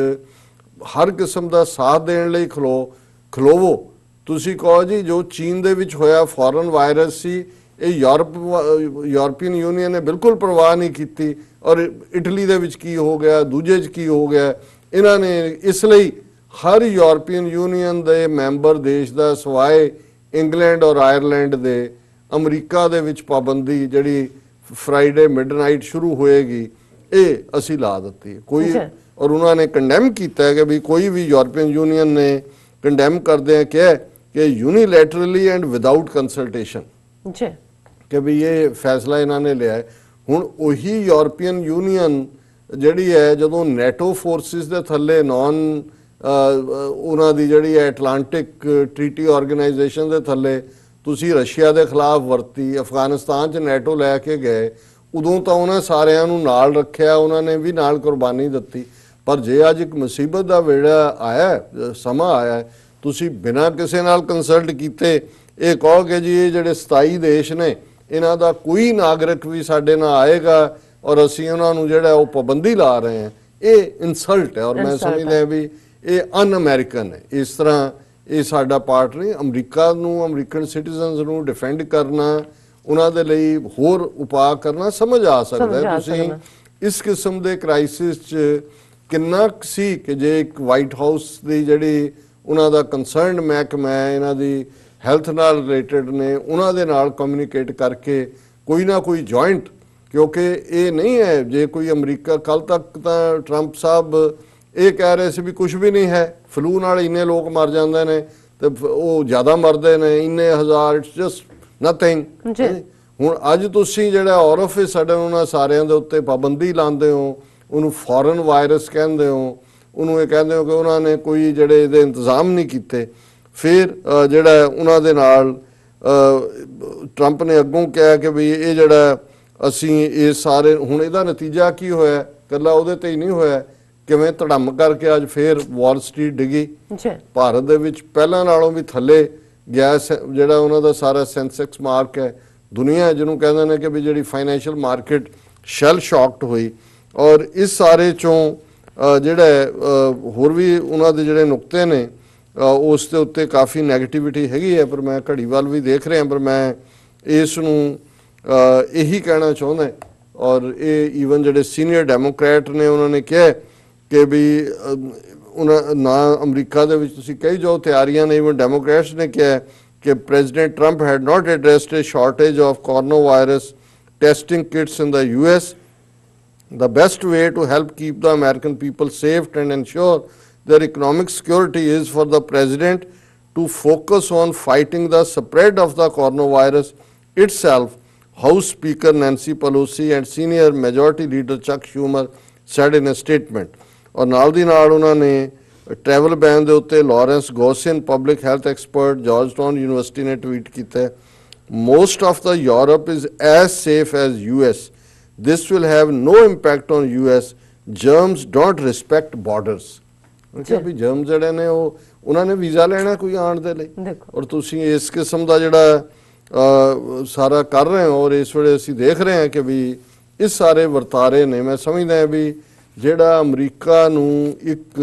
ਹਰ ਕਿਸਮ ਦਾ ਸਾਥ ਦੇਣ ਲਈ ਖਲੋਵੋ, ਤੁਸੀਂ ਕਹੋ ਜੀ ਜੋ ਚੀਨ ਦੇ ਵਿੱਚ ਹੋਇਆ ਫੋਰਨ ਵਾਇਰਸ ਸੀ, ਇਹ ਯੂਰਪੀਅਨ ਯੂਨੀਅਨ ਨੇ ਬਿਲਕੁਲ ਪਰਵਾਹ ਨਹੀਂ ਕੀਤੀ, ਔਰ ਇਟਲੀ ਦੇ ਵਿੱਚ ਕੀ ਹੋ ਗਿਆ, ਦੂਜੇ 'ਚ ਕੀ ਹੋ ਗਿਆ, ਇਹਨਾਂ ਨੇ ਇਸ ਲਈ ਹਰ ਯੂਰਪੀਅਨ ਯੂਨੀਅਨ ਦੇ ਮੈਂਬਰ ਦੇਸ਼ ਦਾ ਸਿਵਾਏ ਇੰਗਲੈਂਡ ਔਰ ਆਇਰਲੈਂਡ ਦੇ, ਅਮਰੀਕਾ ਦੇ ਵਿੱਚ ਪਾਬੰਦੀ ਜਿਹੜੀ ਫਰਾਈਡੇ ਮਿਡਨਾਈਟ ਸ਼ੁਰੂ ਹੋਏਗੀ ਇਹ ਅਸੀਂ ਲਾ ਦਿੱਤੀ ਕੋਈ। ਔਰ ਉਹਨਾਂ ਨੇ ਕੰਡੈਮ ਕੀਤਾ ਕਿ ਵੀ ਕੋਈ ਵੀ ਯੂਰਪੀਅਨ ਯੂਨੀਅਨ ਨੇ ਕੰਡੈਮ ਕਰਦੇ ਆ ਕਿ ਯੂਨੀਲੈਟਰਲੀ ਐਂਡ ਵਿਦਆਊਟ ਕੰਸਲਟੇਸ਼ਨ ਕਿ ਵੀ ਇਹ ਫੈਸਲਾ ਇਹਨਾਂ ਨੇ ਲਿਆ। ਹੁਣ ਉਹੀ ਯੂਰਪੀਅਨ ਯੂਨੀਅਨ ਜਿਹੜੀ ਹੈ ਜਦੋਂ ਨੈਟੋ ਫੋਰਸਿਸ ਦੇ ਥੱਲੇ ਉਹਨਾਂ ਦੀ ਜਿਹੜੀ ਹੈ ਐਟਲਾਂਟਿਕ ਟ੍ਰੀਟੀ ਆਰਗੇਨਾਈਜੇਸ਼ਨ ਦੇ ਥੱਲੇ ਤੁਸੀਂ ਰਸ਼ੀਆ ਦੇ ਖਿਲਾਫ ਵਰਤੀ, ਅਫਗਾਨਿਸਤਾਨ 'ਚ ਨੈਟੋ ਲੈ ਕੇ ਗਏ, ਉਦੋਂ ਤਾਂ ਉਹਨਾਂ ਸਾਰਿਆਂ ਨੂੰ ਨਾਲ ਰੱਖਿਆ, ਉਹਨਾਂ ਨੇ ਵੀ ਨਾਲ ਕੁਰਬਾਨੀ ਦਿੱਤੀ। ਪਰ ਜੇ ਅੱਜ ਇੱਕ ਮੁਸੀਬਤ ਦਾ ਵੇੜਾ ਆਇਆ, ਸਮਾਂ ਆਇਆ, ਤੁਸੀਂ ਬਿਨਾਂ ਕਿਸੇ ਨਾਲ ਕੰਸਲਟ ਕੀਤੇ ਇਹ ਕਹੋਗੇ ਜੀ ਇਹ ਜਿਹੜੇ 27 ਦੇਸ਼ ਨੇ ਇਹਨਾਂ ਦਾ ਕੋਈ ਨਾਗਰਿਕ ਵੀ ਸਾਡੇ ਨਾਲ ਆਏਗਾ ਔਰ ਅਸੀਂ ਉਹਨਾਂ ਨੂੰ ਜਿਹੜਾ ਉਹ ਪਾਬੰਦੀ ਲਾ ਰਹੇ ਹਾਂ, ਇਹ ਇਨਸਲਟ ਹੈ। ਔਰ ਮੈਂ ਸਮਝਦਾ ਵੀ ਇਹ ਅਨ ਅਮਰੀਕਨ ਹੈ। ਇਸ ਤਰ੍ਹਾਂ ਇਹ ਸਾਡਾ ਪਾਰਟ ਨਹੀਂ। ਅਮਰੀਕਾ ਨੂੰ, ਅਮਰੀਕਨ ਸਿਟੀਜ਼ਨਸ ਨੂੰ ਡਿਫੈਂਡ ਕਰਨਾ, ਉਹਨਾਂ ਦੇ ਲਈ ਹੋਰ ਉਪਾਅ ਕਰਨਾ ਸਮਝ ਆ ਸਕਦਾ ਹੈ। ਤੁਸੀਂ ਇਸ ਕਿਸਮ ਦੇ ਕ੍ਰਾਈਸਿਸ 'ਚ ਕਿੰਨਾ ਸੀ ਕਿ ਜੇ ਇੱਕ ਵਾਈਟ ਹਾਊਸ ਦੀ ਜਿਹੜੀ ਉਹਨਾਂ ਦਾ ਕੰਸਰਨਡ ਮਹਿਕਮਾ ਹੈ, ਇਹਨਾਂ ਦੀ ਹੈਲਥ ਨਾਲ ਰਿਲੇਟਡ ਨੇ, ਉਹਨਾਂ ਦੇ ਨਾਲ ਕਮਿਊਨੀਕੇਟ ਕਰਕੇ ਕੋਈ ਨਾ ਕੋਈ ਜੁਆਇੰਟ, ਕਿਉਂਕਿ ਇਹ ਨਹੀਂ ਹੈ ਜੇ ਕੋਈ ਅਮਰੀਕਾ, ਕੱਲ ਤੱਕ ਤਾਂ ਟਰੰਪ ਸਾਹਿਬ ਇਹ ਕਹਿ ਰਹੇ ਸੀ ਵੀ ਕੁਝ ਵੀ ਨਹੀਂ ਹੈ, ਫਲੂ ਨਾਲ ਇੰਨੇ ਲੋਕ ਮਰ ਜਾਂਦੇ ਨੇ ਤੇ ਉਹ ਜ਼ਿਆਦਾ ਮਰਦੇ ਨੇ, ਇੰਨੇ ਹਜ਼ਾਰ, ਇਟਸ ਜਸਟ ਨਥਿੰਗ। ਹੁਣ ਅੱਜ ਤੁਸੀਂ ਜਿਹੜਾ ਆਊਟ ਆਫ ਸਡਨ ਉਹਨਾਂ ਸਾਰਿਆਂ ਦੇ ਉੱਤੇ ਪਾਬੰਦੀ ਲਾਉਂਦੇ ਹੋ, ਉਹਨੂੰ ਫੋਰਨ ਵਾਇਰਸ ਕਹਿੰਦੇ ਹੋ, ਉਹਨੂੰ ਇਹ ਕਹਿੰਦੇ ਹੋ ਕਿ ਉਹਨਾਂ ਨੇ ਕੋਈ ਜਿਹੜੇ ਇਹਦੇ ਇੰਤਜ਼ਾਮ ਨਹੀਂ ਕੀਤੇ। ਫਿਰ ਜਿਹੜਾ ਉਹਨਾਂ ਦੇ ਨਾਲ ਟਰੰਪ ਨੇ ਅੱਗੋਂ ਕਿਹਾ ਕਿ ਵੀ ਇਹ ਜਿਹੜਾ ਅਸੀਂ ਇਹ ਸਾਰੇ, ਹੁਣ ਇਹਦਾ ਨਤੀਜਾ ਕੀ ਹੋਇਆ, ਇਕੱਲਾ ਉਹਦੇ ਤੇ ਹੀ ਨਹੀਂ ਹੋਇਆ, ਕਿਵੇਂ ਧੜਮ ਕਰਕੇ ਅੱਜ ਫੇਰ ਵਾਲ ਸਟਰੀਟ ਡਿੱਗੀ। ਜੀ ਭਾਰਤ ਦੇ ਵਿੱਚ ਪਹਿਲਾਂ ਨਾਲੋਂ ਵੀ ਥੱਲੇ ਗਿਆ ਜਿਹੜਾ ਉਹਨਾਂ ਦਾ ਸਾਰਾ ਸੈਂਸੈਕਸ ਮਾਰਕ ਹੈ। ਦੁਨੀਆ ਜਿਹਨੂੰ ਕਹਿੰਦੇ ਨੇ ਕਿ ਵੀ ਜਿਹੜੀ ਫਾਈਨੈਂਸ਼ੀਅਲ ਮਾਰਕੀਟ ਸ਼ੈਲ ਸ਼ੌਕਡ ਹੋਈ। ਔਰ ਇਸ ਸਾਰੇ ਚੋਂ ਜਿਹੜਾ ਹੋਰ ਵੀ ਉਹਨਾਂ ਦੇ ਜਿਹੜੇ ਨੁਕਤੇ ਨੇ ਉਸ ਦੇ ਉੱਤੇ ਕਾਫੀ ਨੈਗੇਟਿਵਿਟੀ ਹੈਗੀ ਹੈ, ਪਰ ਮੈਂ ਘੜੀ ਵੱਲ ਵੀ ਦੇਖ ਰਿਹਾ, ਪਰ ਮੈਂ ਇਸ ਨੂੰ ਇਹੀ ਕਹਿਣਾ ਚਾਹੁੰਦਾ। ਔਰ ਇਹ ਈਵਨ ਜਿਹੜੇ ਸੀਨੀਅਰ ਡੈਮੋਕ੍ਰੈਟ ਨੇ ਉਹਨਾਂ ਨੇ ਕਿਹਾ ਕਿ ਵੀ ਉਹਨਾਂ ਨਾ ਅਮਰੀਕਾ ਦੇ ਵਿੱਚ ਤੁਸੀਂ ਕਹੀ ਜਾਓ ਤਿਆਰੀਆਂ ਨੇ, ਈਵਨ ਡੈਮੋਕ੍ਰੈਟਸ ਨੇ ਕਿਹਾ ਕਿ president Trump head not ਐਡਰੈਸਡ A shortage of corona virus testing kits in the US. The best way to help keep the American people safe and ensure their economic security is for the president to focus on fighting the spread of the coronavirus itself, House Speaker Nancy Pelosi and senior majority leader Chuck Schumer said in a statement. और नाल दी नाल उन्होंने travel ban के उत्ते Lawrence Gostin public health expert Georgetown University ने tweet किया है, most of the Europe is as safe as US. This will have no impact on US. Germs don't respect borders. ਕਿ ਵੀ ਜਰਮ ਜਿਹੜੇ ਨੇ ਉਹ ਉਹਨਾਂ ਨੇ ਵੀਜ਼ਾ ਲੈਣਾ ਕੋਈ ਆਉਣ ਦੇ ਲਈ, ਔਰ ਤੁਸੀਂ ਇਸ ਕਿਸਮ ਦਾ ਜਿਹੜਾ ਸਾਰਾ ਕਰ ਰਹੇ ਹੋ। ਔਰ ਇਸ ਵੇਲੇ ਅਸੀਂ ਦੇਖ ਰਹੇ ਹਾਂ ਕਿ ਵੀ ਇਸ ਸਾਰੇ ਵਰਤਾਰੇ ਨੇ, ਮੈਂ ਸਮਝਦਾ ਹਾਂ ਵੀ ਜਿਹੜਾ ਅਮਰੀਕਾ ਨੂੰ ਇੱਕ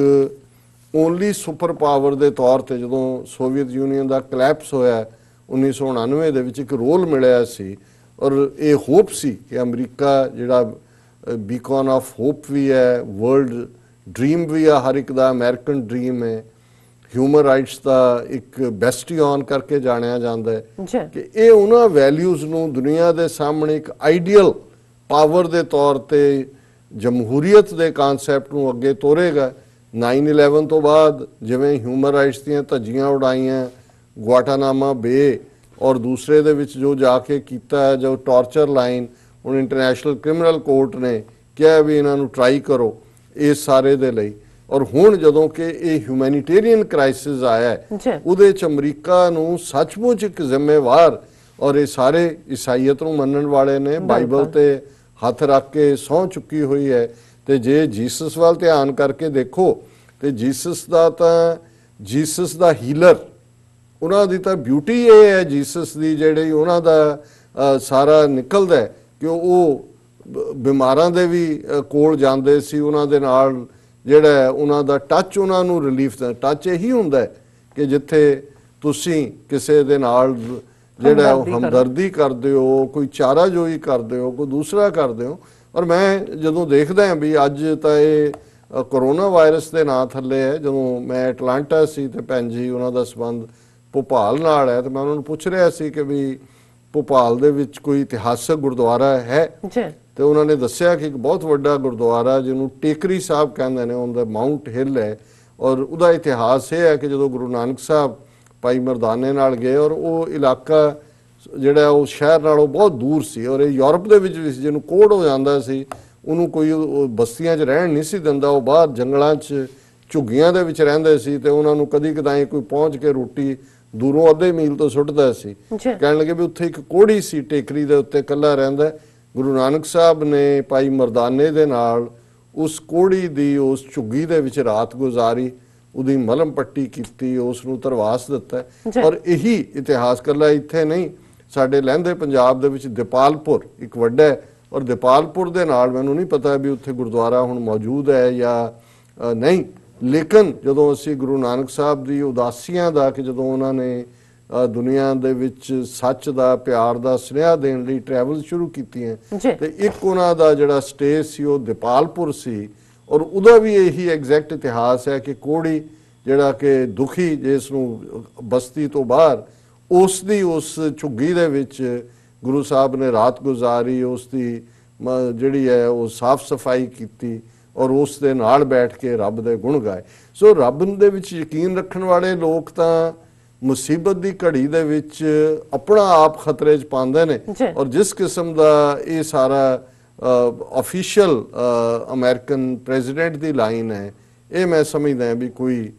ਓਨਲੀ ਸੁਪਰ ਪਾਵਰ ਦੇ ਤੌਰ ਤੇ ਜਦੋਂ ਸੋਵੀਅਤ ਯੂਨੀਅਨ ਦਾ ਕਲੈਪਸ ਹੋਇਆ 1999 ਦੇ ਵਿੱਚ ਇੱਕ ਰੋਲ ਮਿਲਿਆ ਸੀ, ਔਰ ਇਹ ਹੋਪ ਸੀ ਕਿ ਅਮਰੀਕਾ ਜਿਹੜਾ ਬੀਕਨ ਆਫ ਹੋਪ ਵੀ ਹੈ, ਵਰਲਡ ਡ੍ਰੀਮ ਵੀ ਆ ਹਰ ਇੱਕ ਦਾ, ਅਮਰੀਕਨ ਡ੍ਰੀਮ ਹੈ, ਹਿਊਮਨ ਰਾਈਟਸ ਦਾ ਇੱਕ ਬੈਸਟੀਅਨ ਕਰਕੇ ਜਾਣਿਆ ਜਾਂਦਾ ਹੈ ਕਿ ਇਹ ਉਹਨਾਂ ਵੈਲਿਊਜ਼ ਨੂੰ ਦੁਨੀਆ ਦੇ ਸਾਹਮਣੇ ਇੱਕ ਆਈਡੀਅਲ ਪਾਵਰ ਦੇ ਤੌਰ ਤੇ ਜਮਹੂਰੀਅਤ ਦੇ ਕਨਸੈਪਟ ਨੂੰ ਅੱਗੇ ਤੋਰੇਗਾ। 9/11 ਤੋਂ ਬਾਅਦ ਜਿਵੇਂ ਹਿਊਮਨ ਰਾਈਟਸ ਦੀਆਂ ਧੱਜੀਆਂ ਉਡਾਈਆਂ ਗੁਆਟਾਨਾਮਾ ਬੇ ਔਰ ਦੂਸਰੇ ਦੇ ਵਿੱਚ ਜੋ ਜਾ ਕੇ ਕੀਤਾ ਹੈ, ਜੋ ਟਾਰਚਰ ਲਾਈਨ, ਹੁਣ ਇੰਟਰਨੈਸ਼ਨਲ ਕ੍ਰਿਮੀਨਲ ਕੋਰਟ ਨੇ ਕਿਹਾ ਵੀ ਇਹਨਾਂ ਨੂੰ ਟਰਾਈ ਕਰੋ ਇਸ ਸਾਰੇ ਦੇ ਲਈ। ਔਰ ਹੁਣ ਜਦੋਂ ਕਿ ਇਹ ਹਿਊਮੈਨਿਟੇਰੀਅਨ ਕ੍ਰਾਈਸਿਸ ਆਇਆ ਉਹਦੇ ਚ ਅਮਰੀਕਾ ਨੂੰ ਸੱਚਮੁੱਚ ਇੱਕ ਜ਼ਿੰਮੇਵਾਰ, ਔਰ ਇਹ ਸਾਰੇ ਈਸਾਈਅਤ ਨੂੰ ਮੰਨਣ ਵਾਲੇ ਨੇ, ਬਾਈਬਲ ਤੇ ਹੱਥ ਰੱਖ ਕੇ ਸਹੁੰ ਚੁੱਕੀ ਹੋਈ ਹੈ। ਤੇ ਜੇ ਜੀਸਸ ਵੱਲ ਧਿਆਨ ਕਰਕੇ ਦੇਖੋ ਤੇ ਜੀਸਸ ਦਾ ਹੀਲਰ, ਉਹਨਾਂ ਦੀ ਤਾਂ ਬਿਊਟੀ ਇਹ ਹੈ ਜੀਸਸ ਦੀ, ਜਿਹੜੀ ਉਹਨਾਂ ਦਾ ਸਾਰਾ ਨਿਕਲਦਾ ਹੈ ਕਿ ਉਹ ਬਿਮਾਰਾਂ ਦੇ ਵੀ ਕੋਲ ਜਾਂਦੇ ਸੀ, ਉਹਨਾਂ ਦੇ ਨਾਲ ਜਿਹੜਾ ਉਹਨਾਂ ਦਾ ਟੱਚ ਉਹਨਾਂ ਨੂੰ ਰਿਲੀਫ ਦਾ ਟੱਚ ਇਹੀ ਹੁੰਦਾ ਹੈ ਕਿ ਜਿੱਥੇ ਤੁਸੀਂ ਕਿਸੇ ਦੇ ਨਾਲ ਜਿਹੜਾ ਹਮਦਰਦੀ ਕਰਦੇ ਹੋ, ਕੋਈ ਚਾਰਾਜੋਈ ਕਰਦੇ ਹੋ, ਕੋਈ ਦੂਸਰਾ ਕਰਦੇ ਹੋ। ਔਰ ਮੈਂ ਜਦੋਂ ਦੇਖਦਾ ਹਾਂ ਵੀ ਅੱਜ ਤਾਂ ਇਹ ਕੋਰੋਨਾ ਵਾਇਰਸ ਦੇ ਨਾਂ ਥੱਲੇ ਹੈ, ਜਦੋਂ ਮੈਂ ਐਟਲਾਂਟਾ ਸੀ ਤੇ ਭੈਣ ਜੀ ਉਹਨਾਂ ਦਾ ਸੰਬੰਧ ਭੋਪਾਲ ਨਾਲ ਹੈ, ਤੇ ਮੈਂ ਉਹਨਾਂ ਨੂੰ ਪੁੱਛ ਰਿਹਾ ਸੀ ਕਿ ਵੀ ਭੋਪਾਲ ਦੇ ਵਿੱਚ ਕੋਈ ਇਤਿਹਾਸਕ ਗੁਰਦੁਆਰਾ ਹੈ, ਤੇ ਉਹਨਾਂ ਨੇ ਦੱਸਿਆ ਕਿ ਇੱਕ ਬਹੁਤ ਵੱਡਾ ਗੁਰਦੁਆਰਾ ਜਿਹਨੂੰ ਟੇਕਰੀ ਸਾਹਿਬ ਕਹਿੰਦੇ ਨੇ, ਉਹਦਾ ਮਾਊਂਟ ਹਿੱਲ ਹੈ। ਔਰ ਉਹਦਾ ਇਤਿਹਾਸ ਇਹ ਹੈ ਕਿ ਜਦੋਂ ਗੁਰੂ ਨਾਨਕ ਸਾਹਿਬ ਭਾਈ ਮਰਦਾਨੇ ਨਾਲ ਗਏ, ਔਰ ਉਹ ਇਲਾਕਾ ਜਿਹੜਾ ਉਹ ਸ਼ਹਿਰ ਨਾਲੋਂ ਬਹੁਤ ਦੂਰ ਸੀ, ਔਰ ਇਹ ਯੂਰਪ ਦੇ ਵਿੱਚ ਵੀ ਸੀ, ਜਿਹਨੂੰ ਕੋਹੜ ਹੋ ਜਾਂਦਾ ਸੀ, ਉਹਨੂੰ ਕੋਈ ਬਸਤੀਆਂ 'ਚ ਰਹਿਣ ਨਹੀਂ ਸੀ ਦਿੰਦਾ, ਉਹ ਬਾਹਰ ਜੰਗਲਾਂ 'ਚ ਝੁੱਗੀਆਂ ਦੇ ਵਿੱਚ ਰਹਿੰਦੇ ਸੀ, ਤੇ ਉਹਨਾਂ ਨੂੰ ਕਦੀ ਕਦਾਈ ਕੋਈ ਪਹੁੰਚ ਕੇ ਰੋਟੀ ਦੂਰੋਂ ਅੱਧੇ ਮੀਲ ਤੋਂ ਸੁੱਟਦਾ ਸੀ। ਕਹਿਣ ਲੱਗੇ ਵੀ ਉੱਥੇ ਇੱਕ ਕੋਹੜੀ ਸੀ ਟੇਕਰੀ ਦੇ ਉੱਤੇ ਇਕੱਲਾ ਰਹਿੰਦਾ। ਗੁਰੂ ਨਾਨਕ ਸਾਹਿਬ ਨੇ ਭਾਈ ਮਰਦਾਨੇ ਦੇ ਨਾਲ ਉਸ ਕੋਹੜੀ ਦੀ ਉਸ ਝੁੱਗੀ ਦੇ ਵਿੱਚ ਰਾਤ ਗੁਜ਼ਾਰੀ, ਉਹਦੀ ਮਲਮ ਪੱਟੀ ਕੀਤੀ, ਉਸ ਨੂੰ ਧਰਵਾਸ ਦਿੱਤਾ। ਔਰ ਇਹੀ ਇਤਿਹਾਸ ਕੱਲਾ ਇੱਥੇ ਨਹੀਂ, ਸਾਡੇ ਲਹਿੰਦੇ ਪੰਜਾਬ ਦੇ ਵਿੱਚ ਦੀਪਾਲਪੁਰ ਇੱਕ ਵੱਡਾ ਹੈ, ਔਰ ਦੀਪਾਲਪੁਰ ਦੇ ਨਾਲ ਮੈਨੂੰ ਨਹੀਂ ਪਤਾ ਵੀ ਉੱਥੇ ਗੁਰਦੁਆਰਾ ਹੁਣ ਮੌਜੂਦ ਹੈ ਜਾਂ ਨਹੀਂ, ਲੇਕਿਨ ਜਦੋਂ ਅਸੀਂ ਗੁਰੂ ਨਾਨਕ ਸਾਹਿਬ ਦੀ ਉਦਾਸੀਆਂ ਦਾ ਕਿ ਜਦੋਂ ਉਹਨਾਂ ਨੇ ਦੁਨੀਆ ਦੇ ਵਿੱਚ ਸੱਚ ਦਾ ਪਿਆਰ ਦਾ ਸੁਨੇਹਾ ਦੇਣ ਲਈ ਟਰੈਵਲ ਸ਼ੁਰੂ ਕੀਤੀਆਂ, ਤੇ ਇੱਕ ਉਹਨਾਂ ਦਾ ਜਿਹੜਾ ਸਟੇ ਸੀ ਉਹ ਦੀਪਾਲਪੁਰ ਸੀ। ਔਰ ਉਹਦਾ ਵੀ ਇਹੀ ਐਗਜ਼ੈਕਟ ਇਤਿਹਾਸ ਹੈ ਕਿ ਕੋਹੜੀ ਜਿਹੜਾ ਕਿ ਦੁਖੀ ਜਿਸ ਨੂੰ ਬਸਤੀ ਤੋਂ ਬਾਹਰ ਉਸ ਦੀ ਉਸ ਝੁੱਗੀ ਦੇ ਵਿੱਚ ਗੁਰੂ ਸਾਹਿਬ ਨੇ ਰਾਤ ਗੁਜ਼ਾਰੀ, ਉਸ ਦੀ ਜਿਹੜੀ ਹੈ ਉਹ ਸਾਫ਼ ਸਫਾਈ ਕੀਤੀ, ਔਰ ਉਸ ਦੇ ਨਾਲ ਬੈਠ ਕੇ ਰੱਬ ਦੇ ਗੁਣ ਗਾਏ। ਸੋ ਰੱਬ ਦੇ ਵਿੱਚ ਯਕੀਨ ਰੱਖਣ ਵਾਲੇ ਲੋਕ ਤਾਂ ਮੁਸੀਬਤ ਦੀ ਘੜੀ ਦੇ ਵਿੱਚ ਆਪਣਾ ਆਪ ਖਤਰੇ 'ਚ ਪਾਉਂਦੇ ਨੇ। ਔਰ ਜਿਸ ਕਿਸਮ ਦਾ ਇਹ ਸਾਰਾ ਆਫੀਸ਼ੀਅਲ ਅਮਰੀਕਨ ਪ੍ਰੈਜ਼ੀਡੈਂਟ ਦੀ ਲਾਈਨ ਹੈ, ਇਹ ਮੈਂ ਸਮਝਦਾ ਵੀ ਕੋਈ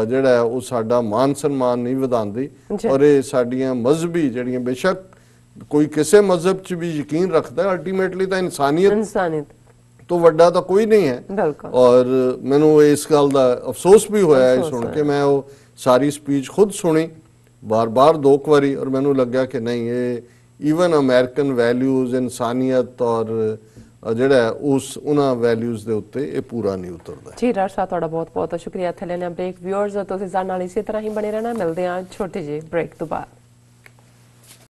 ਜਿਹੜਾ ਉਹ ਸਾਡਾ ਮਾਨ ਸਨਮਾਨ ਨਹੀਂ ਵਧਾਉਂਦੀ। ਔਰ ਇਹ ਸਾਡੀਆਂ ਮਜ਼ਹਬੀ ਜਿਹੜੀਆਂ, ਬੇਸ਼ੱਕ ਕੋਈ ਕਿਸੇ ਮਜ਼ਹਬ 'ਚ ਵੀ ਯਕੀਨ ਰੱਖਦਾ, ਅਲਟੀਮੇਟਲੀ ਤਾਂ ਇਨਸਾਨੀਅਤ ਤੋਂ ਵੱਡਾ ਤਾਂ ਕੋਈ ਨਹੀਂ ਹੈ। ਬਿਲਕੁਲ। ਔਰ ਮੈਨੂੰ ਇਸ ਗੱਲ ਦਾ ਅਫਸੋਸ ਵੀ ਹੋਇਆ ਇਹ ਅਫਸੋਸ ਸੁਣ ਹੋਇਆ। ਕੇ। ਮੈਂ ਉਹ ਸਾਰੀ ਸਪੀਚ ਖੁਦ ਸੁਣੀ ਬਾਰ-ਬਾਰ 2 ਵਾਰੀ, ਔਰ ਮੈਨੂੰ ਲੱਗਿਆ ਕਿ ਨਹੀਂ, ਇਹ ਈਵਨ ਅਮਰੀਕਨ ਵੈਲਿਊਜ਼, ਇਨਸਾਨੀਅਤ ਔਰ ਜਿਹੜਾ ਹੈ ਉਹਨਾਂ ਵੈਲਿਊਜ਼ ਦੇ ਉੱਤੇ ਇਹ ਪੂਰਾ ਨਹੀਂ ਉਤਰਦਾ। ਜੀ ਡਾਕਟਰ ਸਾਹਿਬ, ਤੁਹਾਡਾ ਬਹੁਤ ਬਹੁਤ ਸ਼ੁਕਰੀਆ। ਇੱਥੇ ਲੈਣਾ ਬ੍ਰੇਕ। ਵਿਊਅਰਸ ਤੁਸੀਂ ਸਾਡੇ ਨਾਲ ਇਸੇ ਤਰ੍ਹਾਂ ਹੀ ਬਣੇ ਰਹਿਣਾ। ਮਿਲਦੇ ਹਾਂ ਛੋਟੇ ਜਿਹੇ ਬ੍ਰੇਕ ਤੋਂ ਬਾਅਦ।